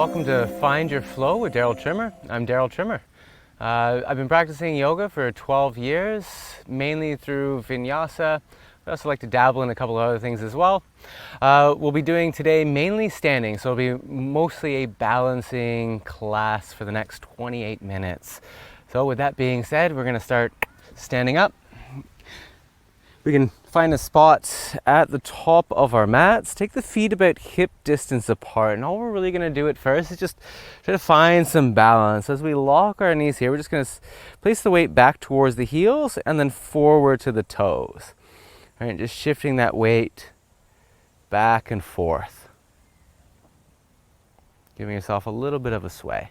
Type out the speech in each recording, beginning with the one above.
welcome to Find Your Flow with Darryl Trimmer. I'm Darryl Trimmer. I've been practicing yoga for 12 years, mainly through vinyasa. I also like to dabble in a couple of other things as well. We'll be doing today mainly standing, so it'll be mostly a balancing class for the next 28 minutes. So with that being said, we're going to start standing up. We can find a spot at the top of our mats. Take the feet about hip distance apart. And all we're really going to do at first is just try to find some balance. As we lock our knees here, we're just going to place the weight back towards the heels and then forward to the toes. All right, just shifting that weight back and forth. Giving yourself a little bit of a sway.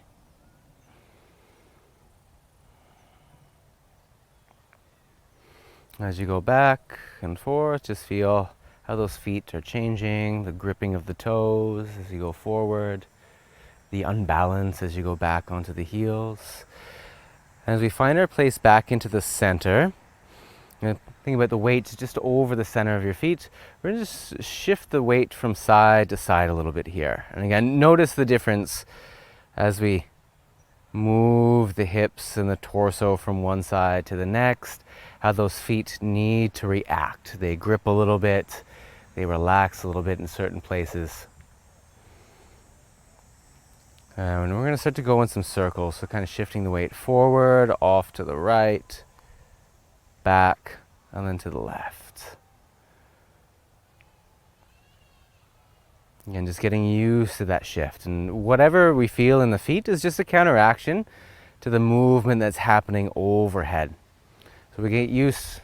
As you go back and forth, just feel how those feet are changing, the gripping of the toes as you go forward, the unbalance as you go back onto the heels. And as we find our place back into the center, think about the weight just over the center of your feet. We're going to just shift the weight from side to side a little bit here. And again, notice the difference as we move the hips and the torso from one side to the next, how those feet need to react. They grip a little bit, they relax a little bit in certain places. And we're going to start to go in some circles, so kind of shifting the weight forward, off to the right, back, and then to the left. Again, just getting used to that shift. And whatever we feel in the feet is just a counteraction to the movement that's happening overhead. So we get used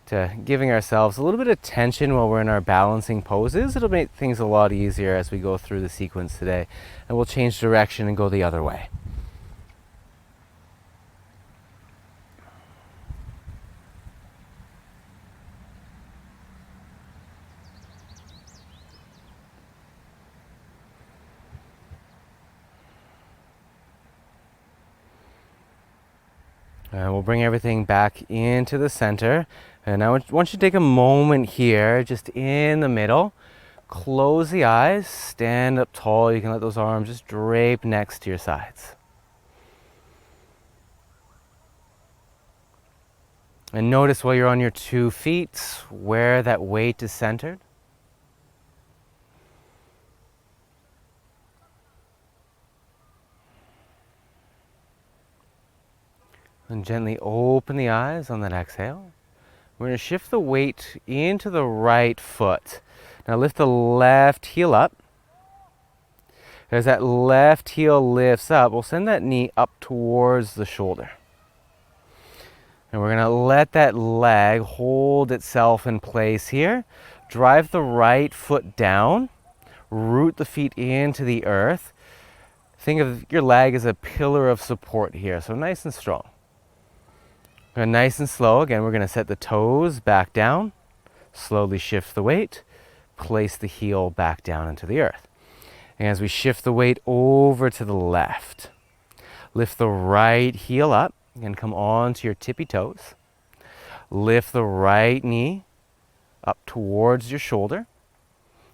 to giving ourselves a little bit of tension while we're in our balancing poses. It'll make things a lot easier as we go through the sequence today. And we'll change direction and go the other way. And we'll bring everything back into the center. And I want you to take a moment here, just in the middle. Close the eyes, stand up tall. You can let those arms just drape next to your sides. And notice while you're on your 2 feet, where that weight is centered. And gently open the eyes on that exhale. We're going to shift the weight into the right foot. Now lift the left heel up. As that left heel lifts up, we'll send that knee up towards the shoulder. And we're going to let that leg hold itself in place here. Drive the right foot down. Root the feet into the earth. Think of your leg as a pillar of support here, so nice and strong. And nice and slow, again, we're going to set the toes back down, slowly shift the weight, place the heel back down into the earth. And as we shift the weight over to the left, lift the right heel up and come on to your tippy toes. Lift the right knee up towards your shoulder.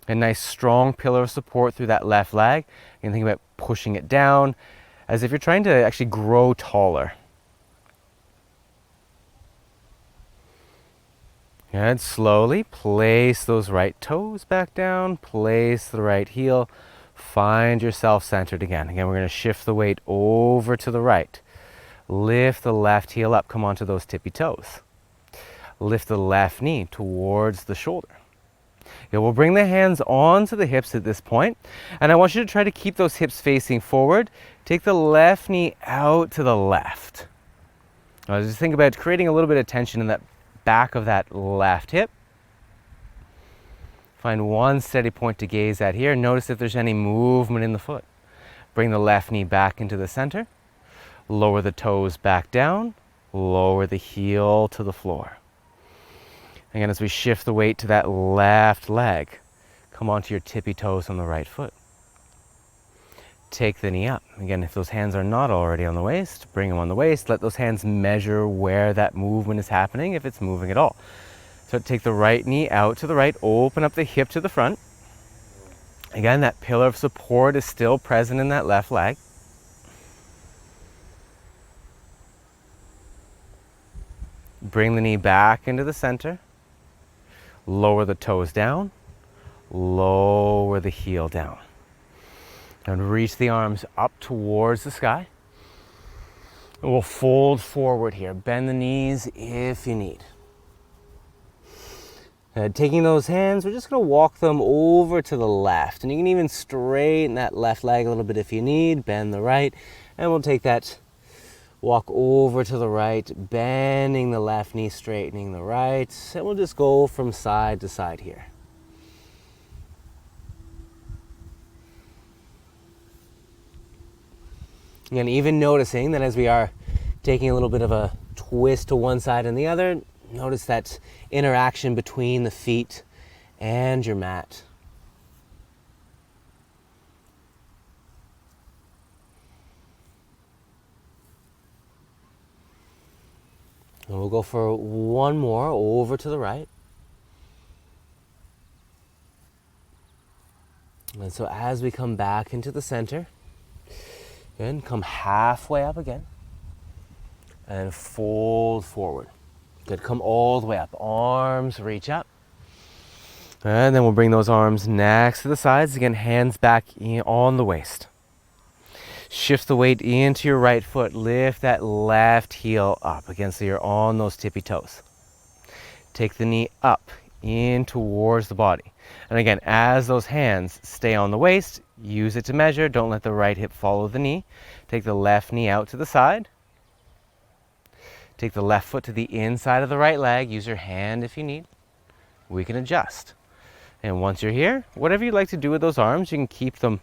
A nice strong pillar of support through that left leg. You can think about pushing it down as if you're trying to actually grow taller. And slowly place those right toes back down, place the right heel, find yourself centered again. Again, we're going to shift the weight over to the right. Lift the left heel up, come onto those tippy toes. Lift the left knee towards the shoulder. Yeah, we'll bring the hands onto the hips at this point, and I want you to try to keep those hips facing forward. Take the left knee out to the left. Now, just think about creating a little bit of tension in that back of that left hip. Find one steady point to gaze at here. Notice if there's any movement in the foot. Bring the left knee back into the center. Lower the toes back down. Lower the heel to the floor. Again, as we shift the weight to that left leg, come onto your tippy toes on the right foot. Take the knee up. Again, if those hands are not already on the waist, bring them on the waist. Let those hands measure where that movement is happening, if it's moving at all. So take the right knee out to the right, open up the hip to the front. Again, that pillar of support is still present in that left leg. Bring the knee back into the center. Lower the toes down. Lower the heel down. And reach the arms up towards the sky. And we'll fold forward here. Bend the knees if you need. Taking those hands, we're just going to walk them over to the left. And you can even straighten that left leg a little bit if you need. Bend the right. And we'll take that walk over to the right, bending the left knee, straightening the right. And we'll just go from side to side here. And even noticing that as we are taking a little bit of a twist to one side and the other, notice that interaction between the feet and your mat. And we'll go for one more over to the right. And so as we come back into the center, and come halfway up again, and fold forward. Good, come all the way up. Arms reach up. And then we'll bring those arms next to the sides. Again, hands back on the waist. Shift the weight into your right foot. Lift that left heel up. Again, so you're on those tippy toes. Take the knee up in towards the body. And again, as those hands stay on the waist, use it to measure. Don't let the right hip follow the knee. Take the left knee out to the side. Take the left foot to the inside of the right leg. Use your hand if you need. We can adjust. And once you're here, whatever you'd like to do with those arms, you can keep them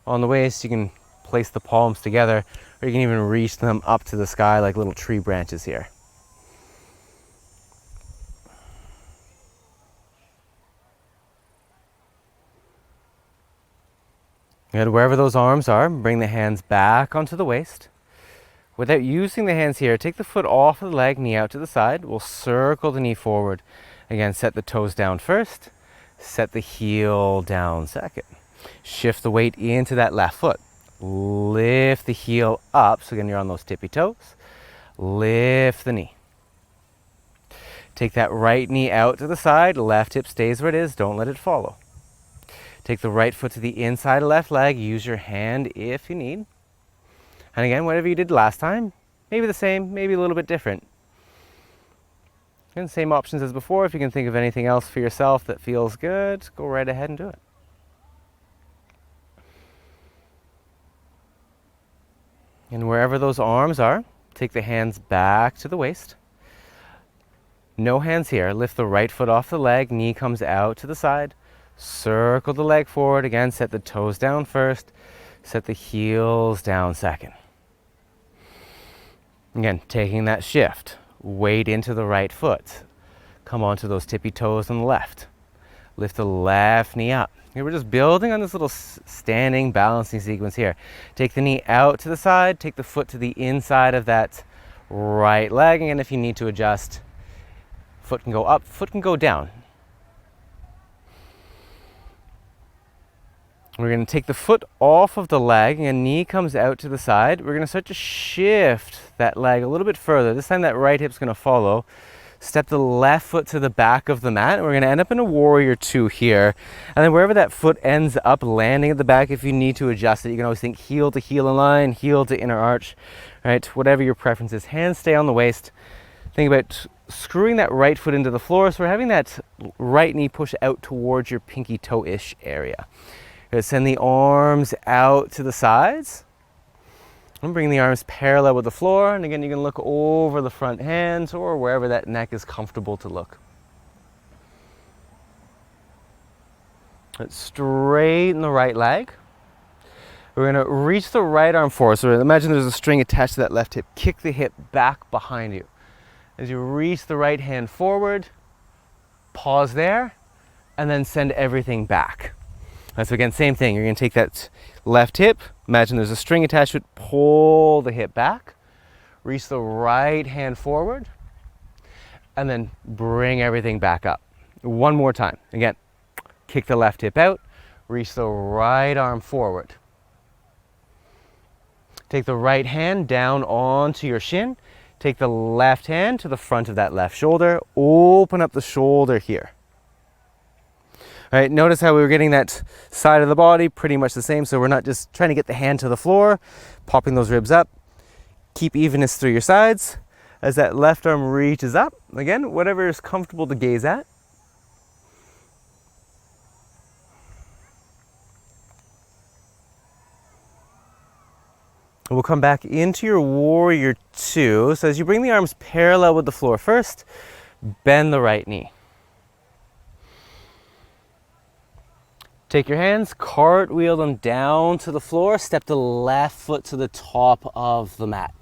on the waist. You can place the palms together, or you can even reach them up to the sky like little tree branches here. And wherever those arms are, bring the hands back onto the waist. Without using the hands here, take the foot off of the leg, knee out to the side. We'll circle the knee forward. Again, set the toes down first. Set the heel down second. Shift the weight into that left foot. Lift the heel up. So again, you're on those tippy toes. Lift the knee. Take that right knee out to the side. Left hip stays where it is. Don't let it follow. Take the right foot to the inside of left leg. Use your hand if you need. And again, whatever you did last time, maybe the same, maybe a little bit different. And same options as before. If you can think of anything else for yourself that feels good, go right ahead and do it. And wherever those arms are, take the hands back to the waist. No hands here. Lift the right foot off the leg. Knee comes out to the side. Circle the leg forward. Again, set the toes down first. Set the heels down second. Again, taking that shift. Weight into the right foot. Come onto those tippy toes on the left. Lift the left knee up. Here we're just building on this little standing balancing sequence here. Take the knee out to the side. Take the foot to the inside of that right leg. And if you need to adjust, foot can go up, foot can go down. We're going to take the foot off of the leg and knee comes out to the side. We're going to start to shift that leg a little bit further. This time that right hip's going to follow. Step the left foot to the back of the mat. And we're going to end up in a warrior two here. And then wherever that foot ends up landing at the back, if you need to adjust it, you can always think heel to heel align, heel to inner arch, right? Whatever your preference is. Hands stay on the waist. Think about screwing that right foot into the floor. So we're having that right knee push out towards your pinky toe-ish area. Send the arms out to the sides. And bring the arms parallel with the floor. And again, you can look over the front hands or wherever that neck is comfortable to look. Let's straighten the right leg. We're going to reach the right arm forward. So imagine there's a string attached to that left hip. Kick the hip back behind you. As you reach the right hand forward, pause there, and then send everything back. So again, same thing. You're going to take that left hip. Imagine there's a string attached to it. Pull the hip back. Reach the right hand forward. And then bring everything back up. One more time. Again, kick the left hip out. Reach the right arm forward. Take the right hand down onto your shin. Take the left hand to the front of that left shoulder. Open up the shoulder here. All right, notice how we were getting that side of the body pretty much the same. So we're not just trying to get the hand to the floor, popping those ribs up. Keep evenness through your sides. As that left arm reaches up, again, whatever is comfortable to gaze at. We'll come back into your warrior two. So as you bring the arms parallel with the floor first, bend the right knee. Take your hands, cartwheel them down to the floor, step the left foot to the top of the mat.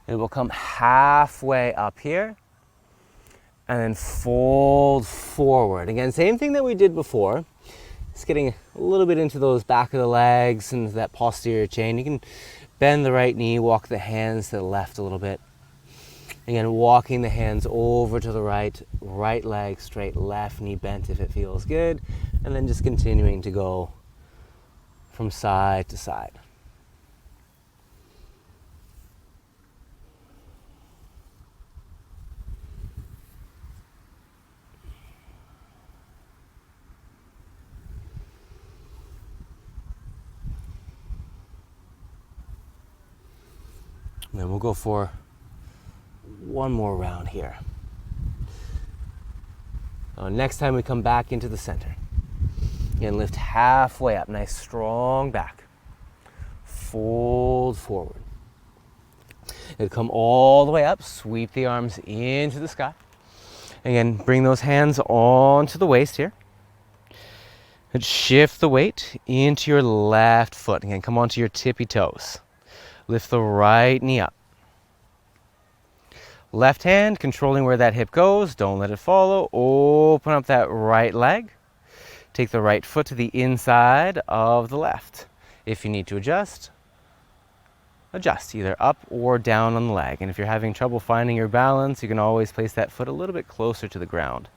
It will come halfway up here and then fold forward. Again, same thing that we did before. Just getting a little bit into those back of the legs and that posterior chain. You can bend the right knee, walk the hands to the left a little bit. Again, walking the hands over to the right, right leg straight, left knee bent if it feels good. And then just continuing to go from side to side. And then we'll go for one more round here. Next time we come back into the center. Again, lift halfway up, nice strong back. Fold forward. It'll come all the way up, sweep the arms into the sky. Again, bring those hands onto the waist here. And shift the weight into your left foot. Again, come onto your tippy toes. Lift the right knee up. Left hand controlling where that hip goes. Don't let it follow. Open up that right leg. Take the right foot to the inside of the left. If you need to adjust, adjust either up or down on the leg. And if you're having trouble finding your balance, you can always place that foot a little bit closer to the ground.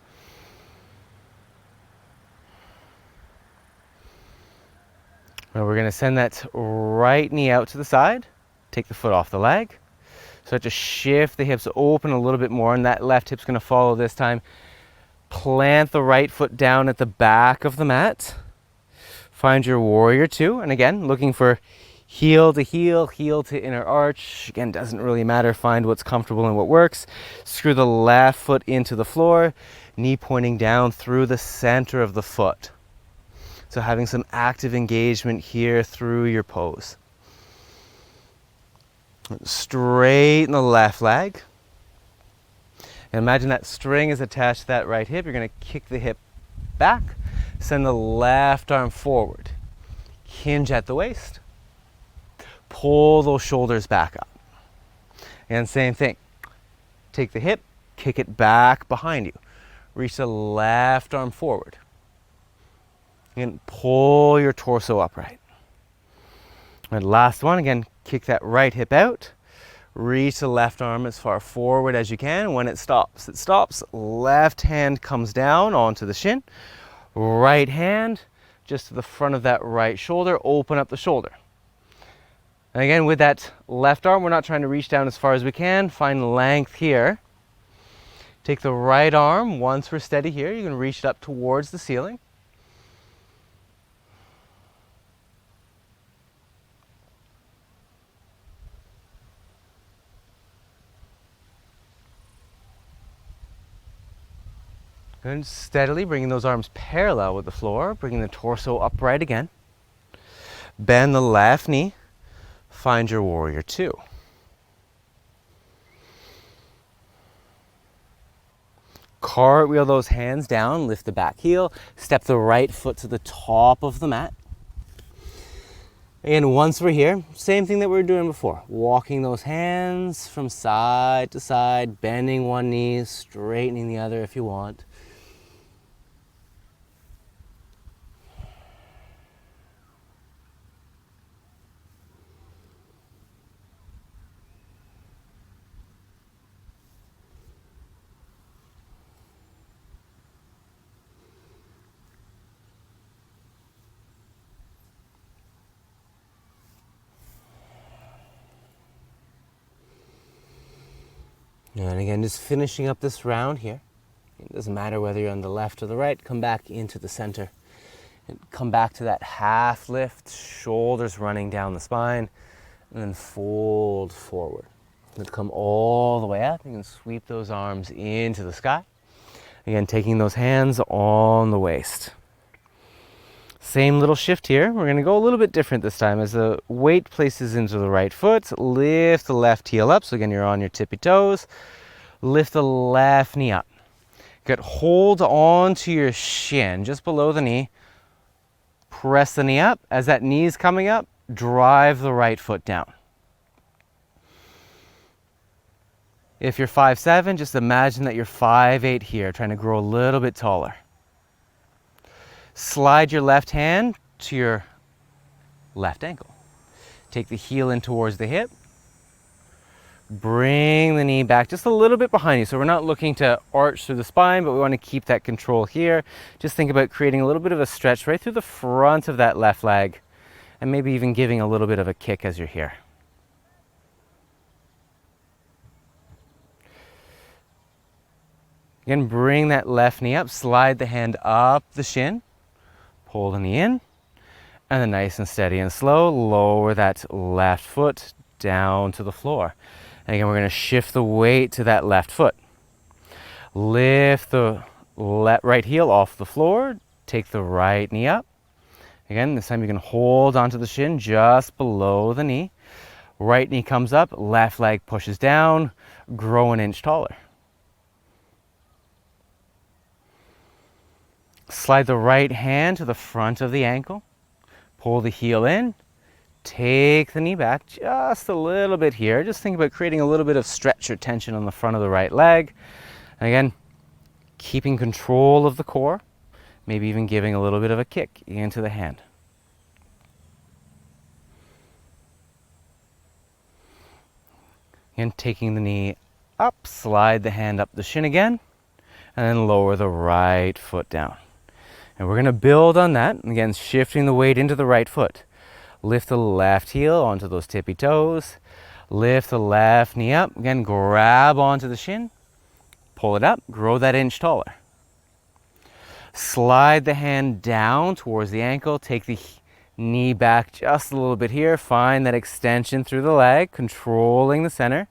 Now we're going to send that right knee out to the side. Take the foot off the leg. Start to shift the hips open a little bit more, and that left hip's going to follow this time. Plant the right foot down at the back of the mat. Find your warrior two. And again, looking for heel to heel, heel to inner arch. Again, doesn't really matter. Find what's comfortable and what works. Screw the left foot into the floor. Knee pointing down through the center of the foot. So having some active engagement here through your pose. Straighten the left leg. And imagine that string is attached to that right hip. You're going to kick the hip back. Send the left arm forward. Hinge at the waist. Pull those shoulders back up. And same thing. Take the hip, kick it back behind you. Reach the left arm forward. And pull your torso upright. And last one, again, kick that right hip out. Reach the left arm as far forward as you can. When it stops. Left hand comes down onto the shin. Right hand just to the front of that right shoulder. Open up the shoulder. And again, with that left arm, we're not trying to reach down as far as we can. Find length here. Take the right arm. Once we're steady here, you can reach it up towards the ceiling. And steadily bringing those arms parallel with the floor, bringing the torso upright again. Bend the left knee. Find your warrior two. Cartwheel those hands down, lift the back heel, step the right foot to the top of the mat. And once we're here, same thing that we were doing before. Walking those hands from side to side, bending one knee, straightening the other if you want. And again, just finishing up this round here. It doesn't matter whether you're on the left or the right. Come back into the center. And come back to that half lift, shoulders running down the spine, and then fold forward. And come all the way up. You can sweep those arms into the sky. Again, taking those hands on the waist. Same little shift here. We're going to go a little bit different this time. As the weight places into the right foot, lift the left heel up. So again, you're on your tippy toes. Lift the left knee up. Good. Hold on to your shin just below the knee. Press the knee up. As that knee is coming up, drive the right foot down. If you're 5'7", just imagine that you're 5'8" here, trying to grow a little bit taller. Slide your left hand to your left ankle. Take the heel in towards the hip. Bring the knee back just a little bit behind you. So we're not looking to arch through the spine, but we want to keep that control here. Just think about creating a little bit of a stretch right through the front of that left leg, and maybe even giving a little bit of a kick as you're here. Again, bring that left knee up, slide the hand up the shin, pull the knee in, and then nice and steady and slow, lower that left foot down to the floor. And again, we're going to shift the weight to that left foot. Lift the right heel off the floor, take the right knee up. Again, this time you can hold onto the shin just below the knee. Right knee comes up, left leg pushes down, grow an inch taller. Slide the right hand to the front of the ankle. Pull the heel in. Take the knee back just a little bit here. Just think about creating a little bit of stretch or tension on the front of the right leg. And again, keeping control of the core. Maybe even giving a little bit of a kick into the hand. Again, taking the knee up, slide the hand up the shin again, and then lower the right foot down. And we're going to build on that. Again, shifting the weight into the right foot. Lift the left heel onto those tippy toes. Lift the left knee up. Again, grab onto the shin. Pull it up. Grow that inch taller. Slide the hand down towards the ankle. Take the knee back just a little bit here. Find that extension through the leg, controlling the center.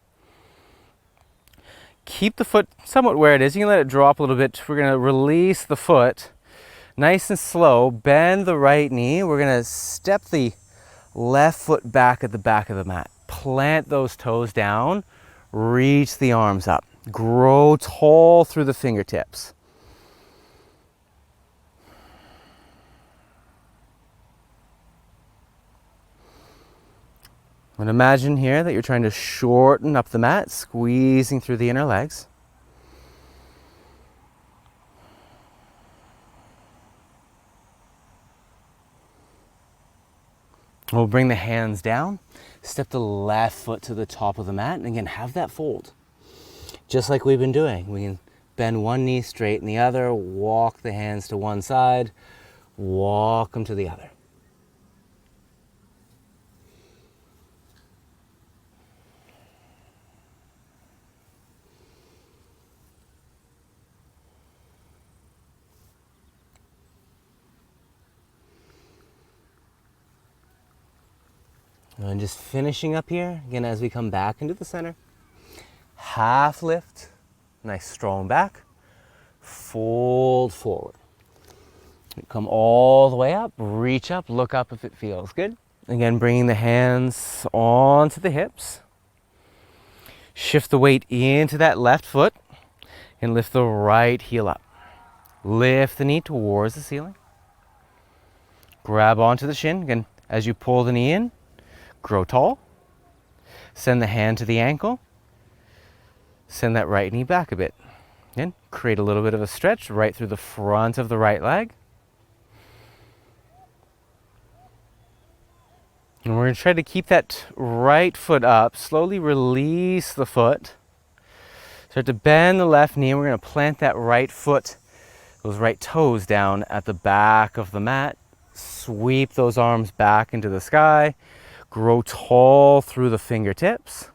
Keep the foot somewhat where it is. You can let it drop a little bit. We're going to release the foot. Nice and slow, bend the right knee. We're going to step the left foot back at the back of the mat. Plant those toes down, reach the arms up. Grow tall through the fingertips. And imagine here that you're trying to shorten up the mat, squeezing through the inner legs. We'll bring the hands down, step the left foot to the top of the mat, and again, have that fold. Just like we've been doing. We can bend one knee, straighten the other, walk the hands to one side, walk them to the other. And just finishing up here, again, as we come back into the center. Half lift, nice strong back. Fold forward. Come all the way up, reach up, look up if it feels good. Again, bringing the hands onto the hips. Shift the weight into that left foot and lift the right heel up. Lift the knee towards the ceiling. Grab onto the shin. Again, as you pull the knee in, grow tall. Send the hand to the ankle. Send that right knee back a bit. Again, create a little bit of a stretch right through the front of the right leg. And we're going to try to keep that right foot up. Slowly release the foot. Start to bend the left knee. And we're going to plant that right foot, those right toes down at the back of the mat. Sweep those arms back into the sky. Grow tall through the fingertips.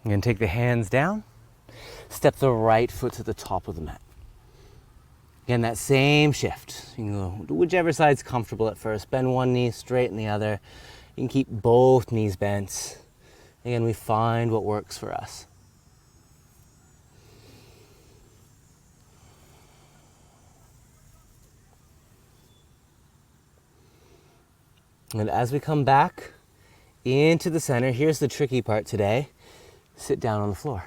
You're going to take the hands down, step the right foot to the top of the mat. Again, that same shift. You can go to whichever side's comfortable at first. Bend one knee, straighten the other. You can keep both knees bent. Again, we find what works for us. And as we come back into the center, here's the tricky part today. Sit down on the floor.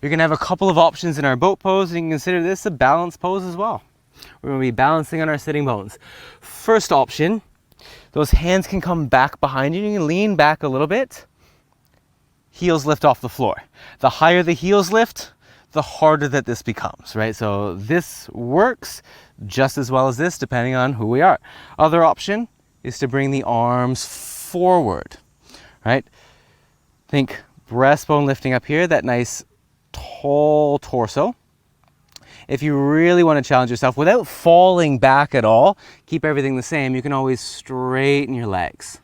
You're going to have a couple of options in our boat pose, and you can consider this a balance pose as well. We're going to be balancing on our sitting bones. First option, those hands can come back behind you. You can lean back a little bit. Heels lift off the floor. The higher the heels lift, the harder that this becomes, right? So this works just as well as this, depending on who we are. Other option is to bring the arms forward, right? Think breastbone lifting up here, that nice tall torso. If you really want to challenge yourself without falling back at all, keep everything the same, you can always straighten your legs.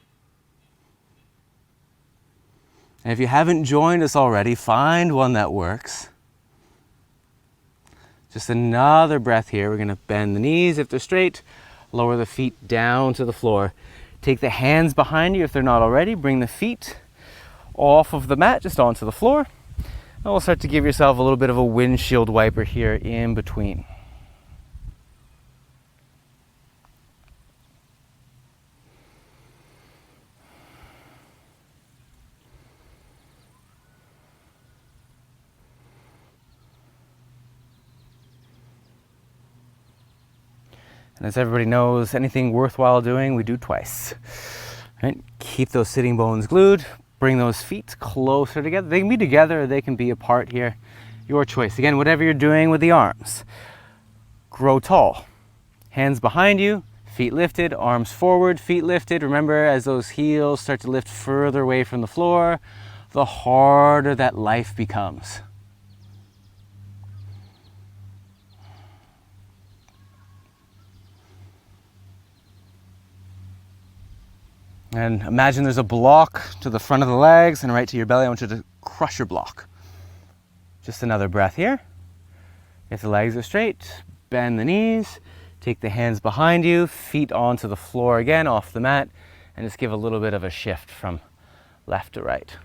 And if you haven't joined us already, find one that works. Just another breath here. We're going to bend the knees if they're straight, lower the feet down to the floor. Take the hands behind you if they're not already. Bring the feet off of the mat, just onto the floor. And we'll start to give yourself a little bit of a windshield wiper here in between. And as everybody knows, anything worthwhile doing, we do twice. Right? Keep those sitting bones glued. Bring those feet closer together. They can be together or they can be apart here. Your choice. Again, whatever you're doing with the arms. Grow tall. Hands behind you, feet lifted, arms forward, feet lifted. Remember, as those heels start to lift further away from the floor, the harder that life becomes. And imagine there's a block to the front of the legs and right to your belly. I want you to crush your block. Just another breath here. If the legs are straight, bend the knees, take the hands behind you, feet onto the floor again, off the mat, and just give a little bit of a shift from left to right.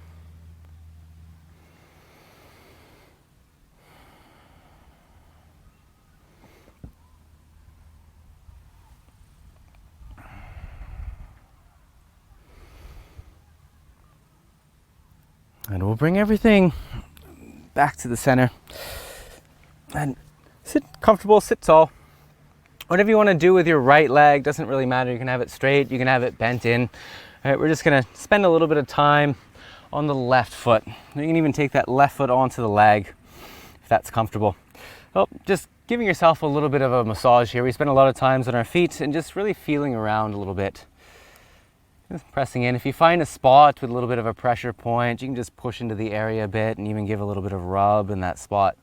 And we'll bring everything back to the center. And sit comfortable, sit tall. Whatever you want to do with your right leg, doesn't really matter. You can have it straight, you can have it bent in. All right, we're just gonna spend a little bit of time on the left foot. You can even take that left foot onto the leg if that's comfortable. Well, just giving yourself a little bit of a massage here. We spend a lot of times on our feet and just really feeling around a little bit. Just pressing in. If you find a spot with a little bit of a pressure point, you can just push into the area a bit and even give a little bit of rub in that spot.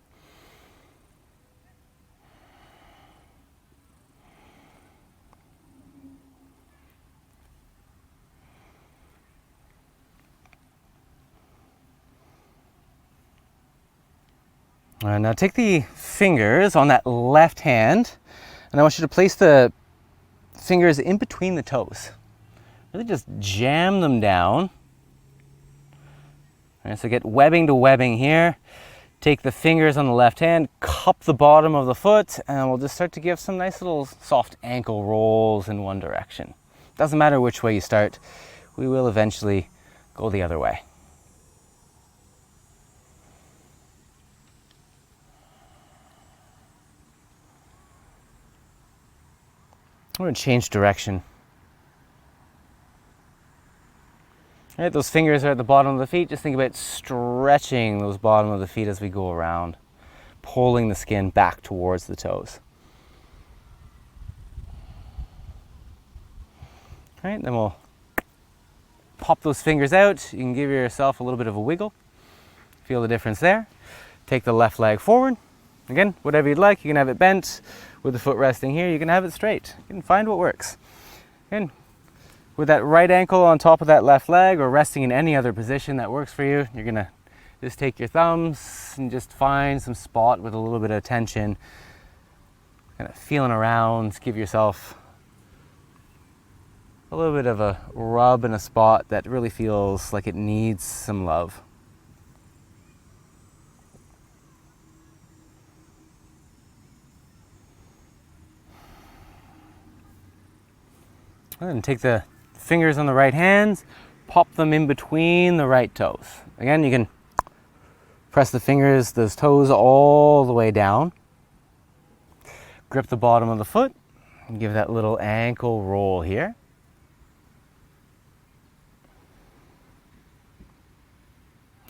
All right, now take the fingers on that left hand, and I want you to place the fingers in between the toes. Really just jam them down. All right, so get webbing to webbing here. Take the fingers on the left hand, cup the bottom of the foot, and we'll just start to give some nice little soft ankle rolls in one direction. Doesn't matter which way you start, we will eventually go the other way. We're going to change direction. All right, those fingers are at the bottom of the feet. Just think about stretching those bottom of the feet as we go around, pulling the skin back towards the toes. All right, then we'll pop those fingers out. You can give yourself a little bit of a wiggle. Feel the difference there. Take the left leg forward. Again, whatever you'd like. You can have it bent with the foot resting here. You can have it straight. You can find what works. Again, With that right ankle on top of that left leg or resting in any other position that works for you, you're gonna just take your thumbs and just find some spot with a little bit of tension. Kind of feeling around, give yourself a little bit of a rub in a spot that really feels like it needs some love. And then take the fingers on the right hands, pop them in between the right toes. Again, you can press the fingers, those toes all the way down. Grip the bottom of the foot and give that little ankle roll here.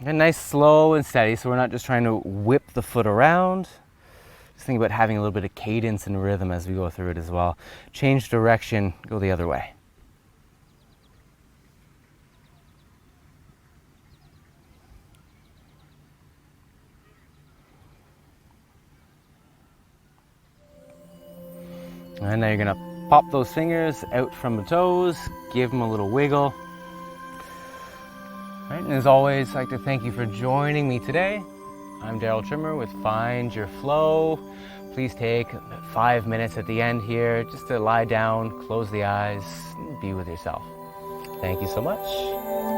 And nice, slow and steady, so we're not just trying to whip the foot around. Just think about having a little bit of cadence and rhythm as we go through it as well. Change direction, go the other way. And now you're gonna pop those fingers out from the toes, give them a little wiggle. Right, and as always, I'd like to thank you for joining me today. I'm Darryl Trimmer with Find Your Flow. Please take 5 minutes at the end here just to lie down, close the eyes, and be with yourself. Thank you so much.